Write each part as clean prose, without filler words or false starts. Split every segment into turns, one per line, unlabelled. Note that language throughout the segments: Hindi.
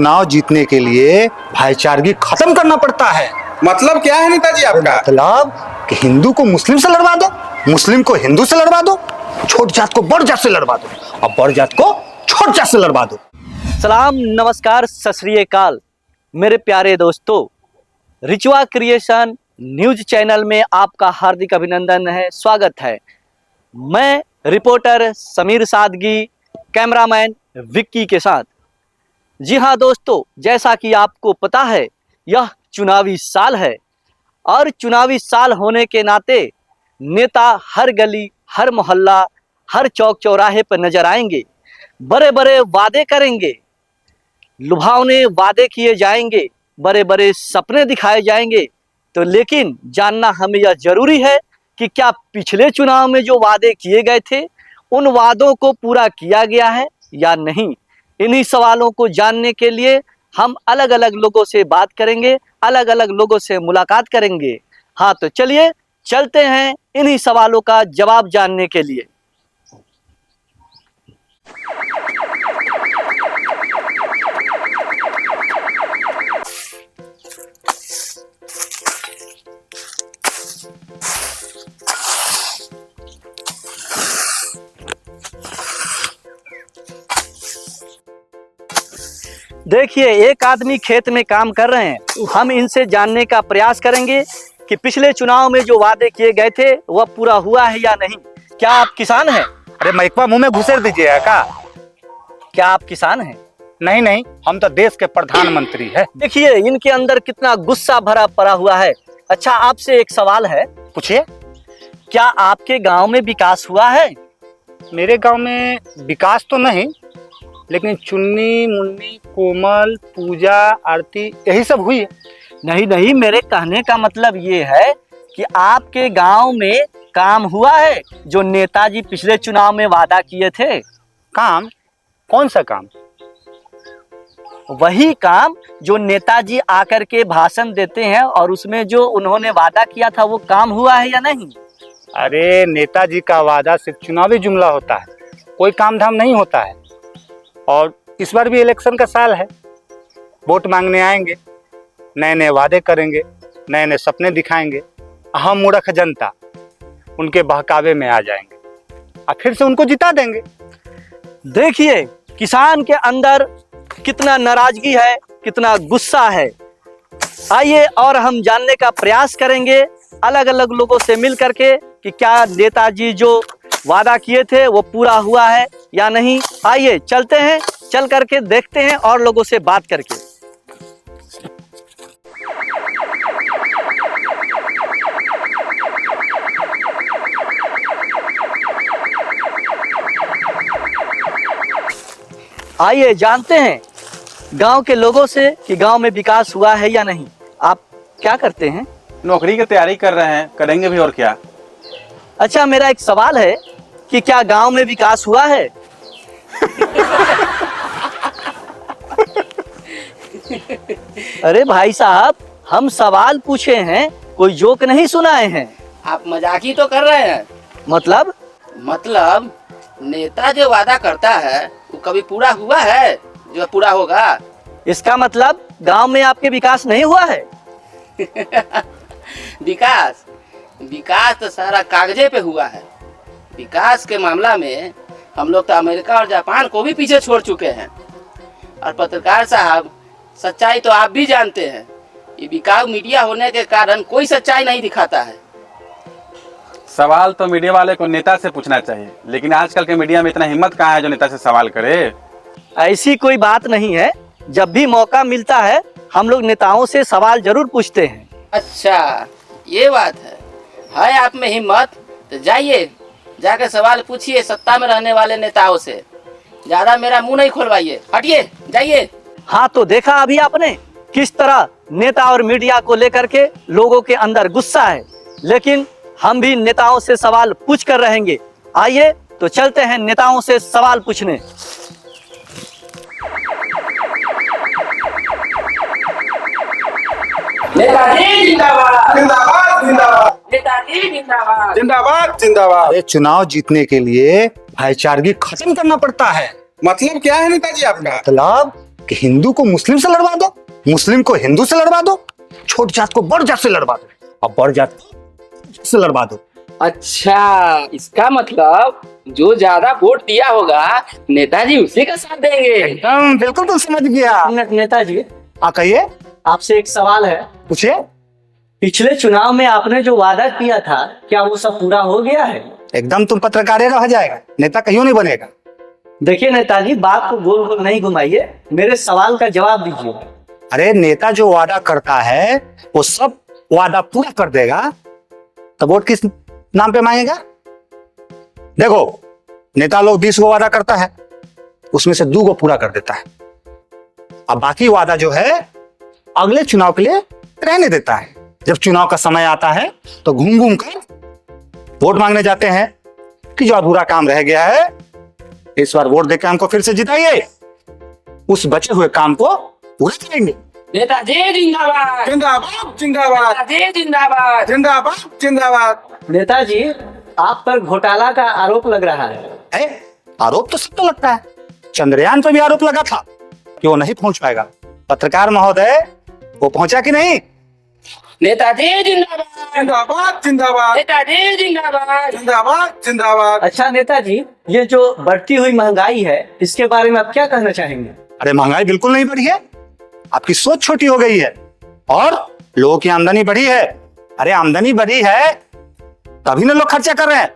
चुनाव जीतने के लिए भाईचारगी खत्म करना पड़ता है।
मतलब क्या है नेताजी आपका?
मतलब कि हिंदू को मुस्लिम से लड़वा दो, मुस्लिम को हिंदू से लड़वा दो, छोट जात को बड़ जात से लड़वा दो और बड़ जात को छोट जात से लड़वा दो।
सलाम, नमस्कार, सत श्री अकाल मेरे प्यारे दोस्तों। रिचुआ क्रिएशन न्यूज चैनल में आपका हार्दिक अभिनंदन है, स्वागत है। मैं रिपोर्टर समीर सादगी, कैमरामैन विक्की के साथ। जी हाँ दोस्तों, जैसा कि आपको पता है यह चुनावी साल है और चुनावी साल होने के नाते नेता हर गली, हर मोहल्ला, हर चौक चौराहे पर नजर आएंगे, बड़े बड़े वादे करेंगे, लुभावने वादे किए जाएंगे, बड़े बड़े सपने दिखाए जाएंगे। तो लेकिन जानना हमें यह जरूरी है कि क्या पिछले चुनाव में जो वादे किए गए थे उन वादों को पूरा किया गया है या नहीं। इन्हीं सवालों को जानने के लिए हम अलग अलग लोगों से बात करेंगे, अलग अलग लोगों से मुलाकात करेंगे। हाँ, तो चलिए चलते हैं इन्हीं सवालों का जवाब जानने के लिए। देखिए, एक आदमी खेत में काम कर रहे हैं। हम इनसे जानने का प्रयास करेंगे कि पिछले चुनाव में जो वादे किए गए थे वह पूरा हुआ है या नहीं। क्या आप किसान हैं?
अरे मैकवा मुंह में घुसेड़ दीजिएगा का?
क्या आप किसान हैं?
नहीं नहीं, हम तो देश के प्रधानमंत्री है।
देखिए, इनके अंदर कितना गुस्सा भरा पड़ा हुआ है। अच्छा, आपसे एक सवाल है,
पूछिए।
क्या आपके गांव में विकास हुआ है?
मेरे गांव में विकास तो नहीं, लेकिन चुन्नी मुन्नी, कोमल, पूजा, आरती यही सब हुई है।
नहीं नहीं, मेरे कहने का मतलब ये है कि आपके गांव में काम हुआ है जो नेताजी पिछले चुनाव में वादा किए थे।
काम? कौन सा काम?
वही काम जो नेताजी आकर के भाषण देते हैं और उसमें जो उन्होंने वादा किया था वो काम हुआ है या नहीं।
अरे नेताजी का वादा सिर्फ चुनावी जुमला होता है, कोई काम धाम नहीं होता है। और इस बार भी इलेक्शन का साल है, वोट मांगने आएंगे, नए नए वादे करेंगे, नए नए सपने दिखाएंगे। हम मूर्ख जनता उनके बहकावे में आ जाएंगे और फिर से उनको जिता देंगे।
देखिए, किसान के अंदर कितना नाराजगी है, कितना गुस्सा है। आइए और हम जानने का प्रयास करेंगे अलग अलग लोगों से मिल करके कि क्या नेताजी जो वादा किए थे वो पूरा हुआ है या नहीं। आइए चलते हैं, चल करके देखते हैं और लोगों से बात करके। आइए जानते हैं गांव के लोगों से कि गांव में विकास हुआ है या नहीं। आप क्या करते हैं?
नौकरी की तैयारी कर रहे हैं, करेंगे भी और क्या।
अच्छा, मेरा एक सवाल है कि क्या गांव में विकास हुआ है? अरे भाई साहब, हम सवाल पूछे हैं, कोई जोक नहीं सुनाए हैं।
आप मजाक ही तो कर रहे हैं।
मतलब
नेता जो वादा करता है वो कभी पूरा हुआ है जो पूरा होगा?
इसका मतलब गांव में आपके विकास नहीं हुआ है।
विकास विकास तो सारा कागजे पे हुआ है। विकास के मामला में हम लोग तो अमेरिका और जापान को भी पीछे छोड़ चुके हैं। और पत्रकार साहब, सच्चाई तो आप भी जानते हैं, ये बिकाऊ मीडिया होने के कारण कोई सच्चाई नहीं दिखाता है।
सवाल तो मीडिया वाले को नेता से पूछना चाहिए, लेकिन आजकल के मीडिया में इतना हिम्मत कहाँ है जो नेता से सवाल करे।
ऐसी कोई बात नहीं है, जब भी मौका मिलता है हम लोग नेताओं से सवाल जरूर पूछते हैं।
अच्छा, ये बात है आप में हिम्मत तो जाइए, जाकर सवाल पूछिए सत्ता में रहने वाले नेताओं से। ज्यादा मेरा मुंह नहीं खोलवाइए, हटिए, जाइए।
हाँ, तो देखा अभी आपने किस तरह नेता और मीडिया को लेकर के लोगों के अंदर गुस्सा है, लेकिन हम भी नेताओं से सवाल पूछ कर रहेंगे। आइए तो चलते हैं नेताओं से सवाल पूछने।
नेताजी जिंदाबाद,
जिंदाबाद जिंदाबाद,
नेताजी जिंदाबाद,
जिंदाबाद जिंदाबाद।
अरे चुनाव जीतने के लिए भाईचारगी खत्म करना पड़ता है।
मतलब क्या है नेताजी आपका?
मतलब कि हिंदू को मुस्लिम से लड़वा दो, मुस्लिम को हिंदू से लड़वा दो, छोट जात को बड़ जात से लड़वा दो और बड़ जात को से लड़वा दो।
अच्छा, इसका मतलब जो ज्यादा वोट दिया होगा नेताजी उसी का साथ देंगे।
एकदम बिल्कुल तो समझ गया।
नेताजी,
कहिए,
आपसे एक सवाल है।
पूछिए।
पिछले चुनाव में आपने जो वादा किया था, क्या वो सब पूरा हो गया है?
एकदम तुम पत्रकार रह जाएगा, नेता कहीं नहीं बनेगा।
देखिए नेताजी, बात को गोल गोल नहीं घुमाइए, मेरे सवाल का जवाब दीजिए।
अरे नेता जो वादा करता है वो सब वादा पूरा कर देगा, तो वोट किस नाम पे मांगेगा? देखो, नेता लोग 20 को वादा करता है, उसमें से 2 को पूरा कर देता है, अब बाकी वादा जो है अगले चुनाव के लिए रहने देता है। जब चुनाव का समय आता है तो घूम घूम कर वोट मांगने जाते हैं कि जो अधूरा काम रह गया है इस बार वोट देकर हमको फिर से जिताइए, उस बचे हुए काम को पूरा करेंगे।
नेताजी जिंदाबाद,
जिंदाबाद जिंदाबाद
नेताजी जिंदाबाद।
जिंदाबाद जिंदाबाद।
नेताजी, आप पर घोटाला का आरोप लग रहा है।
आरोप तो सबको लगता है, चंद्रयान पर भी आरोप लगा था कि वो नहीं पहुंच पाएगा। पत्रकार महोदय, वो पहुंचा कि नहीं?
नेताजी जिंदाबाद,
जिंदाबाद जिंदाबाद
नेताजी जिंदाबाद।
जिंदाबाद जिंदाबाद।
अच्छा नेताजी, ये जो बढ़ती हुई महंगाई है, इसके बारे में आप क्या कहना चाहेंगे?
अरे महंगाई बिल्कुल नहीं बढ़ी है, आपकी सोच छोटी हो गई है और लोगों की आमदनी बढ़ी है। अरे आमदनी बढ़ी है तभी ना लोग खर्चा कर रहे हैं।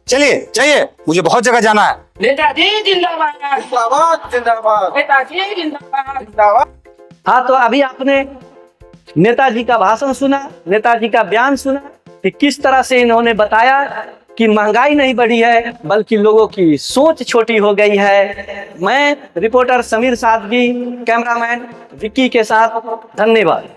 चलिए चाहिए, मुझे बहुत जगह जाना है।
नेताजी जिंदाबाद,
जिंदाबाद जिंदाबाद
नेताजी जिंदाबाद।
जिंदाबाद।
हाँ, तो अभी आपने नेताजी का भाषण सुना, नेताजी का बयान सुना कि किस तरह से इन्होंने बताया कि महंगाई नहीं बढ़ी है बल्कि लोगों की सोच छोटी हो गई है। मैं रिपोर्टर समीर सादगी, कैमरामैन विक्की के साथ, धन्यवाद।